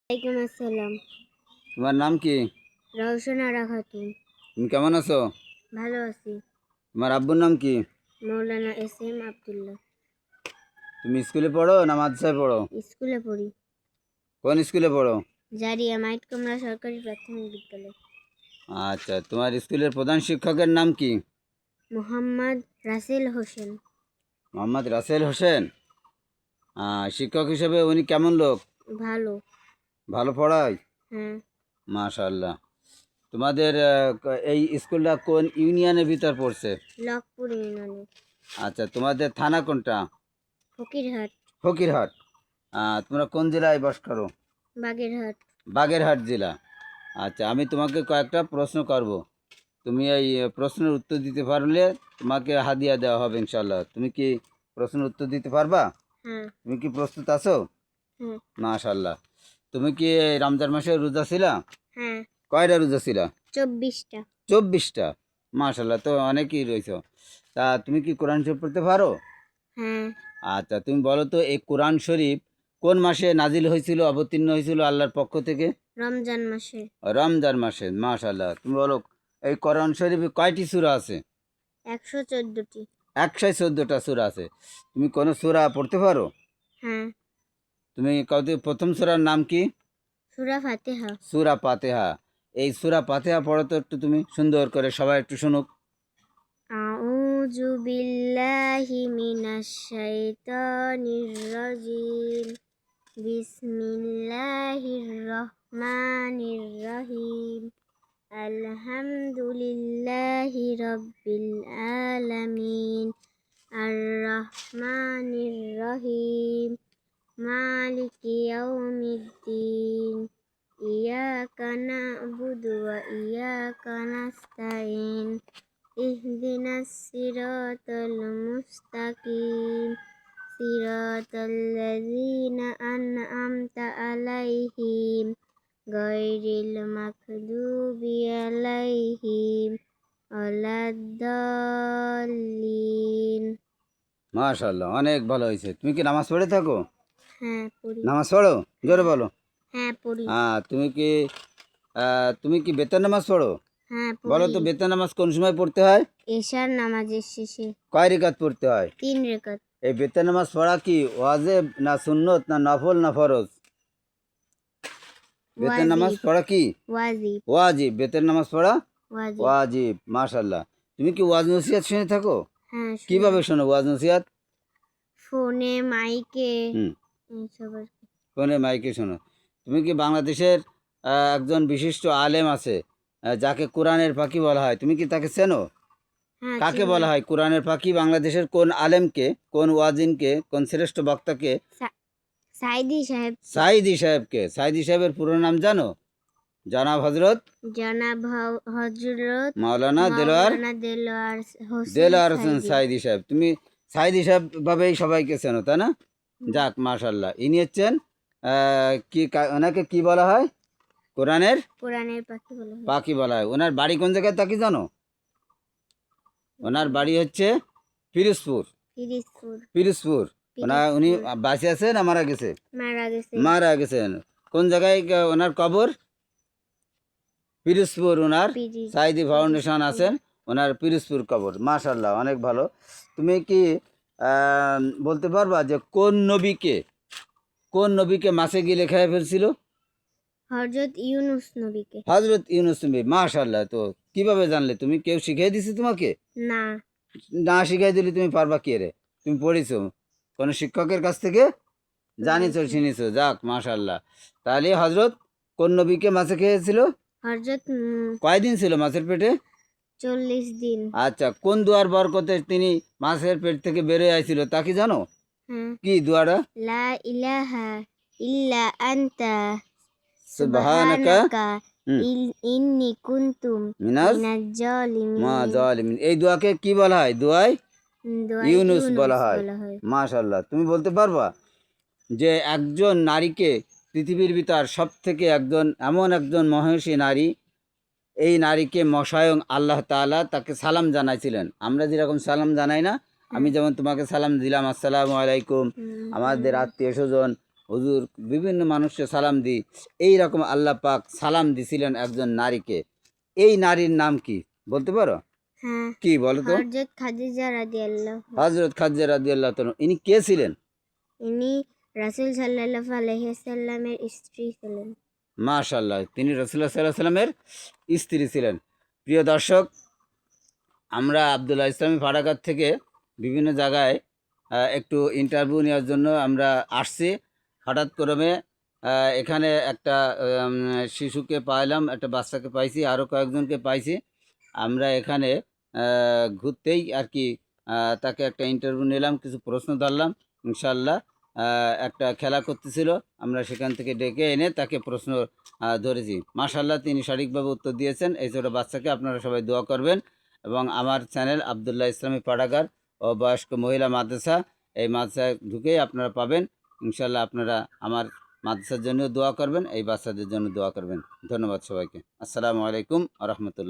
ওয়ালাইকুম আসসালাম। তোমার নাম কি? রওশন আরা খাতুন। তুমি কেমন আছো? ভালো আছি। তোমার আব্বুর নাম কি? মৌলানা এস এম আব্দুল্লাহ। তুমি স্কুলে পড়ো না মাদ্রাসায় পড়ো? স্কুলে পড়ি। কোন স্কুলে পড়ো? জারিয়া মাইট কমলা সরকারি প্রাথমিক বিদ্যালয়। আচ্ছা, তোমার স্কুলের প্রধান শিক্ষকের নাম কি? মোহাম্মদ রাসেল হোসেন। মোহাম্মদ রাসেল হোসেন। শিক্ষক হিসেবে উনি কেমন লোক? ভালো। ভালো পড়ায়? হ্যাঁ। মাশাআল্লাহ। তোমাদের এই স্কুলটা কোন ইউনিয়নের ভিতর পড়ছে? লকপুর ইউনিয়নে। আচ্ছা, তোমাদের থানা কোনটা? ফকিরহাট। ফকিরহাট। তোমরা কোন জেলায় বাস করো? বাগেরহাট। বাগেরহাট জেলা। আচ্ছা, আমি তোমাকে কয়েকটা প্রশ্ন করব। তুমি এই প্রশ্নের উত্তর দিতে পারলে তোমাকে হাদিয়া দেওয়া হবে ইনশাল্লাহ। তুমি কি প্রশ্নের উত্তর দিতে পারবা? হ্যাঁ। তুমি কি প্রস্তুত আছো? হ্যাঁ। মাশাল্লাহ। তুমি কি এই রমজান মাসে রোজা ছিলা? হ্যাঁ। কয়টা রোজা ছিলা? 24টা। 24টা। মাশাল্লাহ, তো অনেকই রয়েছো। তা তুমি কি কোরআন শরীফ পড়তে পারো? হ্যাঁ। আচ্ছা, তুমি বলো তো এই কোরআন শরীফ কোন মাসে নাজিল হয়েছিল, অবতীর্ণ হয়েছিল আল্লাহর পক্ষ থেকে? রমজান মাসে। রমজান মাসে। মাশাল্লাহ। তুমি বলো এই কোরআন শরীফে কয়টি সূরা আছে? 114টি। 114টা সূরা আছে। তুমি কোন সূরা পড়তে পারো? হ্যাঁ। তুমি কাউকে প্রথম সূরার নাম কি? সূরা ফাতিহা। সূরা ফাতিহা। এই সূরা ফাতিহা পড়ো তো একটু তুমি সুন্দর করে, সবাই একটু শুনুক। আউযু বিল্লাহি মিনাশ শাইতানির রাজিম। বিসমিল্লাহির রহমানির রহিম। আলহামদুলিল্লাহি রাব্বিল আলামিন। আর রহমানির রহিম। মালিকি ইয়াউমিদ্দিন। ইয়াকা না'বুদু ওয়া ইয়াকা নাস্তাইন। ইহদিনাস সিরাতাল মুস্তাকিম। সিরাতাল্লাযীনা আন'আমতা আলাইহিম গায়রিল মাগদুবি আলাইহিম ওয়ালাদ-দাল্লিন। মাশাআল্লাহ, অনেক ভালো হয়েছে। তুমি কি নামাজ পড়ে থাকো? হ্যাঁ পড়ি। নামাজ পড়ো? জোরে বলো। হ্যাঁ পড়ি। তুমি কি বেতন নামাজ পড়ো? হ্যাঁ বলো পড়ি। তো বেতন নামাজ কোন সময় পড়তে হয়? এশার নামাজের শেষে। কয় রিকাত পড়তে হয়? 3 রাকাত। এই বেতন নামাজ পড়া কি ওয়াজিব না সুন্নত না নফল না ফরজ? বেতন নামাজ ওয়াজিব। পড়া কি ওয়াজিব। ওয়াজিব? বেতন নামাজ পড়া ওয়াজিব। ওয়াজিব। মাশাআল্লাহ। তুমি কি ওয়াজ নসিহত শুনে থাকো? হ্যাঁ শুনি। কিভাবে শোনো ওয়াজ নসিহত? ফোনে, মাইকে, হুম, এইসব আর কি। ফোনে মাইকে শোনো। তুমি কি বাংলাদেশের একজন বিশিষ্ট আলেম আছে যাকে কোরআনের পাখি বলা হয়, তুমি কি তাকে চেনো? হ্যাঁ কাকে চিনি। বলা হয় কোরআনের পাখি? বাংলাদেশের কোন আলেমকে, কোন ওয়াজিনকে, কোন শ্রেষ্ঠ বক্তাকে? সাইদি সাহেব। সাইদি সাহেবকে। সাইদি সাহেবের পুরো নাম জানো? জনাব হজরত জনাব হযরত মাওলানা মাওলানা দেলোয়ার হোসেন দেলোয়ার হোসেন সাইদি। সাইদি সাহেব। তুমি সাইদি সাহেব ভাবেই সবাইকে চেনো, তাই না? যাক, মাশাল্লাহ। ইনি হচ্ছেন ওনাকে কি বলা হয়? কোরআনের কোরআনের পাখি বলা হয়। পাখি বলা হয়। ওনার বাড়ি কোন জায়গায় তা কি জানো? ওনার বাড়ি হচ্ছে পিরোজপুর। পিরিজপুর। পিরোজপুর। উনি বাঁচে আছেন না মারা গেছে? মারা গেছে। মারা গেছেন। কোন জায়গায় ওনার কবর? পিরোজপুর। ওনার সাইদি ফাউন্ডেশন আছেন, ওনার পিরোজপুর কবর। মাশাল্লাহ, অনেক ভালো। তুমি কি বলতে পারবা যে কোন নবীকে মাছে গিলে খেয়ে ফেলছিল? হযরত ইউনূস নবীকে। হযরত ইউনূস নবী। মাশাল্লাহ। তো কিভাবে জানলে তুমি? কেউ শিখিয়ে দিছে তোমাকে? না। না শিখিয়ে দিলে তুমি পারবা কি রে? তুমি পড়েছো কোন শিক্ষকের কাছ থেকে? জানিছো, শুনেছো। যাক, মাশাল্লাহ। তাহলে হযরত কোন নবীকে মাছে খেয়েছিল? হযরত কয়দিন ছিল মাছের পেটে? 40 দিন। আচ্ছা, কোন দুয়ার বরকতে তিনি মাছের পেট থেকে বেরিয়ে আইছিল তা কি জানো? হ্যাঁ। কি দুয়াটা? লা ইলাহা ইল্লা আনতা সুবহানাকা সুবহানাকা ইন্নী কুনতু মিনাজ মিনাজ মা জালিমিন। জালিমিন। এই দোয়াকে কি বলা হয়? দোয়ায় ইউনুস বলা হয়। মাশাল্লাহ। তুমি বলতে পারবা যে একজন নারীকে পৃথিবীর ভিতর সব থেকে এমন একজন মহিষী নারী, এই নারীকে স্বয়ং আল্লাহ তাআলা তাকে সালাম জানাইছিলেন। আমরা যেরকম সালাম জানাই না, আমি যেমন তোমাকে সালাম দিলাম, আসসালামু আলাইকুম, আমাদের আত্মীয় স্বজন হুজুর বিভিন্ন মানুষকে সালাম দিই, এই রকম আল্লাহ পাক সালাম দিছিলেন একজন নারীকে। এই নারীর নাম কি বলতে পারো? হ্যাঁ, কি বলো তো? হযরত খাদিজা রাদিয়াল্লাহু। হযরত খাদিজা রাদিয়াল্লাহু তাআলা, ইনি কে ছিলেন? ইনি রাসূল সাল্লাল্লাহু আলাইহি ওয়াসাল্লামের স্ত্রী ছিলেন। মাশাআল্লাহ, তিনি রাসূলুল্লাহ সাল্লাল্লাহু আলাইহি ওয়াসাল্লামের স্ত্রী ছিলেন। প্রিয় দর্শক, আমরা আব্দুল্লাহ ইসলামী পাঠাগার থেকে বিভিন্ন জায়গায় একটু ইন্টারভিউ নেওয়ার জন্য আমরা আসছি। হঠাৎ ক্রমে এখানে একটা শিশুকে পাইলাম, একটা বাচ্চাকে পাইছি, আরও কয়েকজনকে পাইছি। আমরা এখানে ঘুরতেই আর কি তাকে একটা ইন্টারভিউ নিলাম, কিছু প্রশ্ন ধরলাম। ইনশাআল্লাহ একটা খেলা করতেছিল, আমরা সেখান থেকে ডেকে এনে তাকে প্রশ্ন ধরেছি। মাশাআল্লাহ, তিনি সঠিকভাবে উত্তর দিয়েছেন। এই ছোটো বাচ্চাকে আপনারা সবাই দোয়া করবেন। এবং আমার চ্যানেল আব্দুল্লাহ ইসলামী পাঠাগার ও বয়স্ক মহিলা মাদ্রাসা, এই মাদ্রাসায় ঢুকেই আপনারা পাবেন। ইনশাআল্লাহ আপনারা আমার মাদ্রাসার জন্য দোয়া করবেন, এই বাচ্চাদের জন্য দোয়া করবেন। ধন্যবাদ সবাইকে। আসসালামু আলাইকুম ওয়া রাহমাতুল্লাহ।